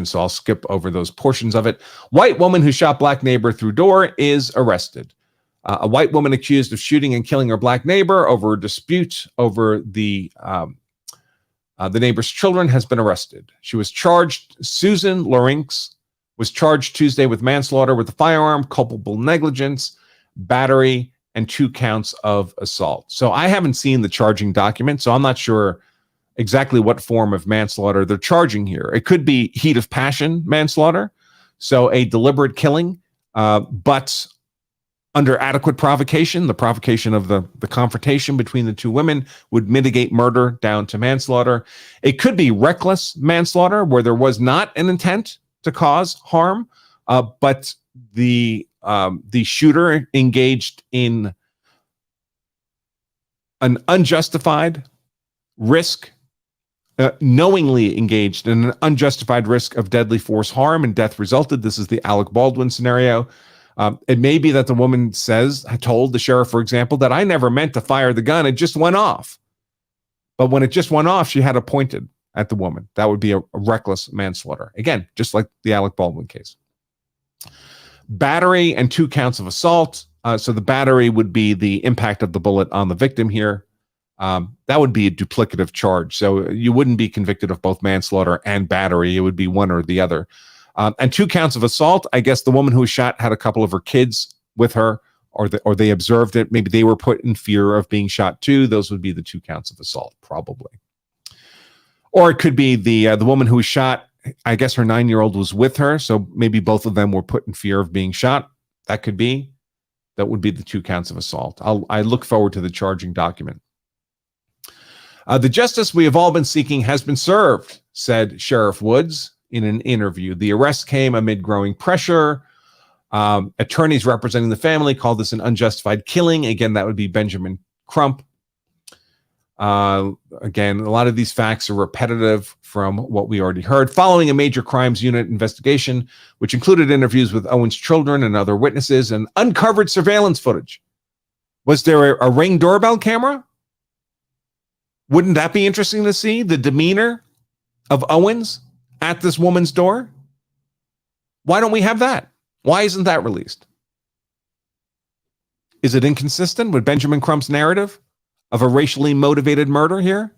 so I'll skip over those portions of it. White woman who shot black neighbor through door is arrested. A white woman accused of shooting and killing her black neighbor over a dispute over the neighbor's children has been arrested. She was charged. Susan Lorinks was charged Tuesday with manslaughter with a firearm, culpable negligence, battery, and 2 counts of assault. So I haven't seen the charging document, so I'm not sure exactly what form of manslaughter they're charging here. It could be heat of passion manslaughter, so a deliberate killing, but under adequate provocation, the provocation of the confrontation between the two women would mitigate murder down to manslaughter. It could be reckless manslaughter, where there was not an intent to cause harm, but the shooter engaged in an unjustified risk, knowingly engaged in an unjustified risk of deadly force harm, and death resulted. This is the Alec Baldwin scenario. It may be that the woman told the sheriff, for example, that I never meant to fire the gun. It just went off. But when it just went off, she had it pointed at the woman. That would be a reckless manslaughter. Again, just like the Alec Baldwin case. Battery and 2 counts of assault. So the battery would be the impact of the bullet on the victim here. That would be a duplicative charge. So you wouldn't be convicted of both manslaughter and battery. It would be one or the other. And 2 counts of assault. I guess the woman who was shot had a couple of her kids with her, or they observed it. Maybe they were put in fear of being shot too. Those would be the 2 counts of assault, probably. Or it could be the woman who was shot. I guess her 9-year-old was with her, so maybe both of them were put in fear of being shot. That could be. That would be the 2 counts of assault. I look forward to the charging document. The justice we have all been seeking has been served, said Sheriff Woods in an interview. The arrest came amid growing pressure. Attorneys representing the family called this an unjustified killing. Again, that would be Benjamin Crump. Again, a lot of these facts are repetitive from what we already heard. Following a major crimes unit investigation, which included interviews with Owen's children and other witnesses and uncovered surveillance footage. Was there a Ring doorbell camera? Wouldn't that be interesting to see? The demeanor of Owens at this woman's door? Why don't we have that? Why isn't that released? Is it inconsistent with Benjamin Crump's narrative of a racially motivated murder here?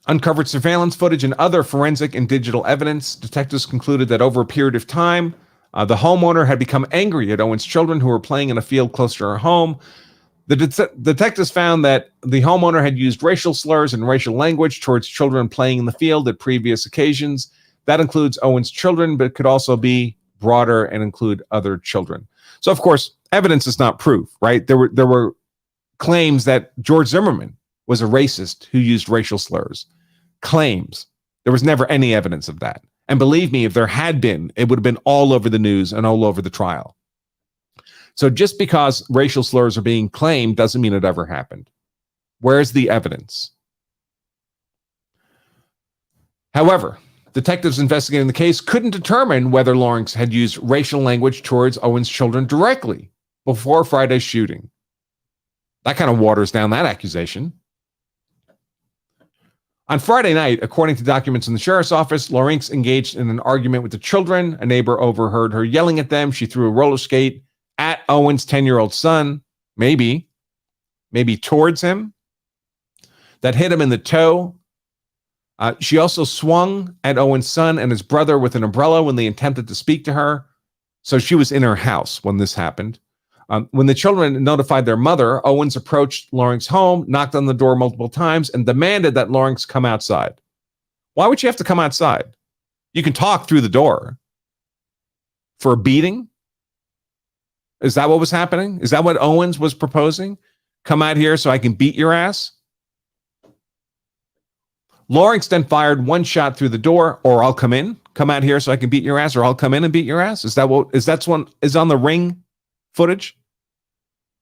Uncovered surveillance footage and other forensic and digital evidence. Detectives concluded that over a period of time, the homeowner had become angry at Owen's children who were playing in a field close to her home. The detectives found that the homeowner had used racial slurs and racial language towards children playing in the field at previous occasions. That includes Owen's children, but could also be broader and include other children. So, of course, evidence is not proof, right? There were claims that George Zimmerman was a racist who used racial slurs. Claims. There was never any evidence of that. And believe me, if there had been, it would have been all over the news and all over the trial. So just because racial slurs are being claimed doesn't mean it ever happened. Where's the evidence? However, detectives investigating the case couldn't determine whether Lawrence had used racial language towards Owen's children directly before Friday's shooting. That kind of waters down that accusation. On Friday night, according to documents in the sheriff's office, Lawrence engaged in an argument with the children. A neighbor overheard her yelling at them. She threw a roller skate at Owen's 10-year-old son, maybe towards him, that hit him in the toe. She also swung at Owen's son and his brother with an umbrella when they attempted to speak to her. So she was in her house when this happened. When the children notified their mother, Owens approached Lawrence's home, knocked on the door multiple times, and demanded that Lawrence come outside. Why would you have to come outside? You can talk through the door. For a beating? Is that what was happening? Is that what Owens was proposing? Come out here so I can beat your ass? Lawrence then fired one shot through the door, or I'll come in. Come out here so I can beat your ass, or I'll come in and beat your ass. Is that's one is on the Ring footage?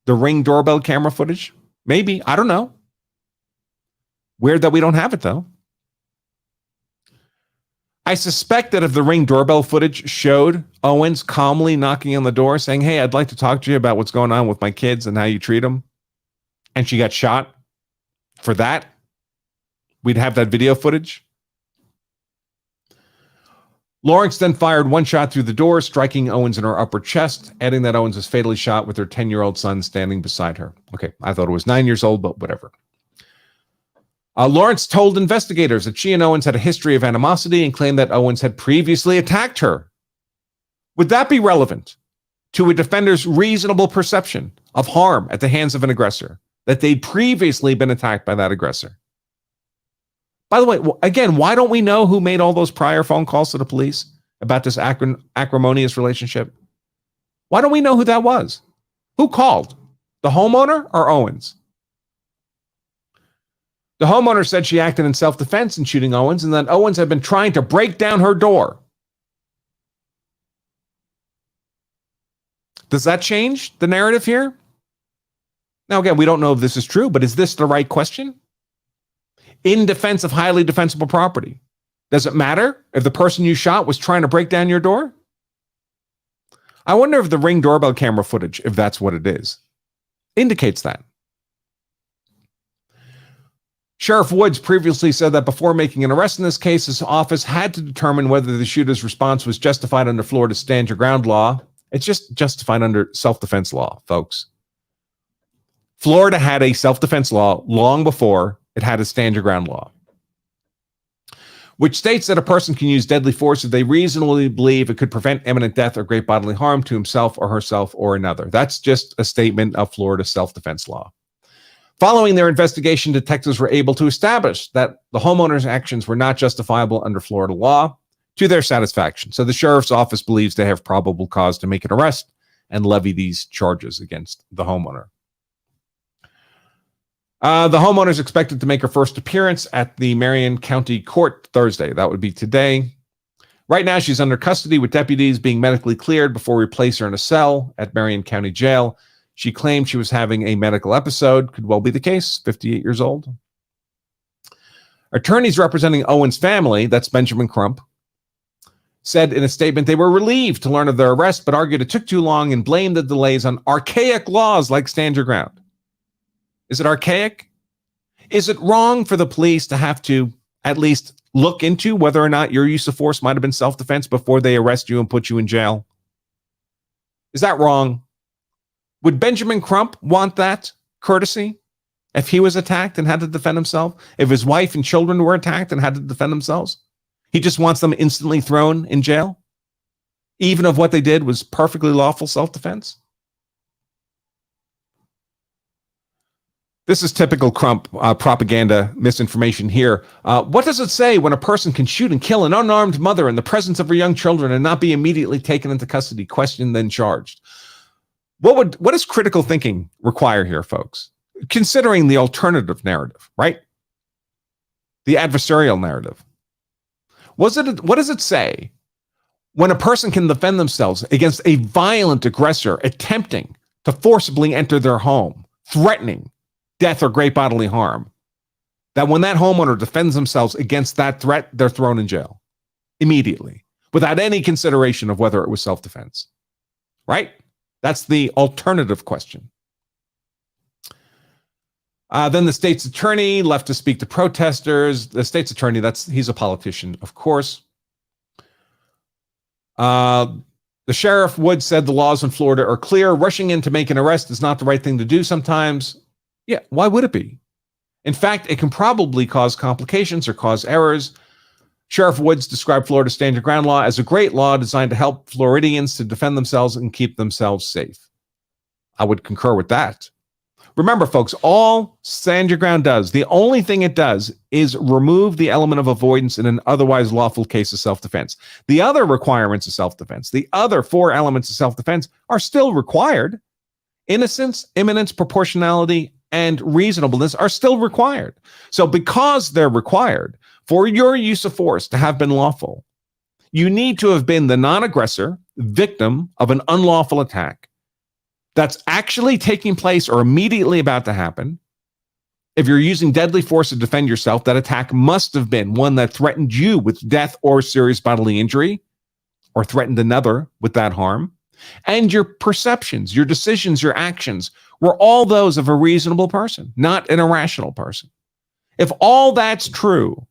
The Ring doorbell camera footage? Maybe. I don't know. Weird that we don't have it, though. I suspect that if the Ring doorbell footage showed Owens calmly knocking on the door saying, hey, I'd like to talk to you about what's going on with my kids and how you treat them, and she got shot for that, we'd have that video footage. Lawrence then fired one shot through the door, striking Owens in her upper chest, adding that Owens was fatally shot with her 10-year-old son standing beside her. Okay, I thought it was 9 years old, but whatever. Lawrence told investigators that she and Owens had a history of animosity and claimed that Owens had previously attacked her. Would that be relevant to a defender's reasonable perception of harm at the hands of an aggressor, that they'd previously been attacked by that aggressor? By the way, again, why don't we know who made all those prior phone calls to the police about this acrimonious relationship? Why don't we know who that was? Who called? The homeowner or Owens? The homeowner said she acted in self-defense in shooting Owens and that Owens had been trying to break down her door. Does that change the narrative here? Now, again, we don't know if this is true, but is this the right question? In defense of highly defensible property, does it matter if the person you shot was trying to break down your door? I wonder if the Ring doorbell camera footage, if that's what it is, indicates that. Sheriff Woods previously said that before making an arrest in this case, his office had to determine whether the shooter's response was justified under Florida's stand your ground law. It's just justified under self-defense law, folks. Florida had a self-defense law long before it had a stand your ground law, which states that a person can use deadly force if they reasonably believe it could prevent imminent death or great bodily harm to himself or herself or another. That's just a statement of Florida's self-defense law. Following their investigation, detectives were able to establish that the homeowner's actions were not justifiable under Florida law to their satisfaction. So the sheriff's office believes they have probable cause to make an arrest and levy these charges against the homeowner. The homeowner is expected to make her first appearance at the Marion County Court Thursday. That would be today. Right now, she's under custody with deputies being medically cleared before we place her in a cell at Marion County Jail. She claimed she was having a medical episode. Could well be the case, 58 years old. Attorneys representing Owen's family, that's Benjamin Crump, said in a statement they were relieved to learn of their arrest, but argued it took too long and blamed the delays on archaic laws like stand your ground. Is it archaic? Is it wrong for the police to have to at least look into whether or not your use of force might have been self-defense before they arrest you and put you in jail? Is that wrong? Would Benjamin Crump want that courtesy if he was attacked and had to defend himself? If his wife and children were attacked and had to defend themselves? He just wants them instantly thrown in jail, even if what they did was perfectly lawful self-defense? This is typical Crump propaganda misinformation here. What does it say when a person can shoot and kill an unarmed mother in the presence of her young children and not be immediately taken into custody, questioned, then charged? What does critical thinking require here, folks? Considering the alternative narrative, right? The adversarial narrative. What does it say when a person can defend themselves against a violent aggressor attempting to forcibly enter their home, threatening death or great bodily harm, that when that homeowner defends themselves against that threat, they're thrown in jail immediately without any consideration of whether it was self-defense, right? That's the alternative question. Then the state's attorney left to speak to protesters. The state's attorney, he's a politician, of course. The sheriff Wood said the laws in Florida are clear. Rushing in to make an arrest is not the right thing to do sometimes. Yeah, why would it be? In fact, it can probably cause complications or cause errors. Sheriff Woods described Florida's stand your ground law as a great law designed to help Floridians to defend themselves and keep themselves safe. I would concur with that. Remember, folks, all stand your ground does, the only thing it does is remove the element of avoidance in an otherwise lawful case of self-defense. The other requirements of self-defense, the other 4 elements of self-defense are still required. Innocence, imminence, proportionality, and reasonableness are still required. So because they're required for your use of force to have been lawful, you need to have been the non-aggressor, victim of an unlawful attack that's actually taking place or immediately about to happen. If you're using deadly force to defend yourself, that attack must have been one that threatened you with death or serious bodily injury, or threatened another with that harm. And your perceptions, your decisions, your actions were all those of a reasonable person, not an irrational person. If all that's true,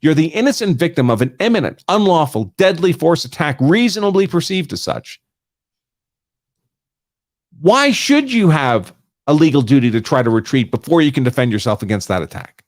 You're the innocent victim of an imminent, unlawful, deadly force attack, reasonably perceived as such. Why should you have a legal duty to try to retreat before you can defend yourself against that attack?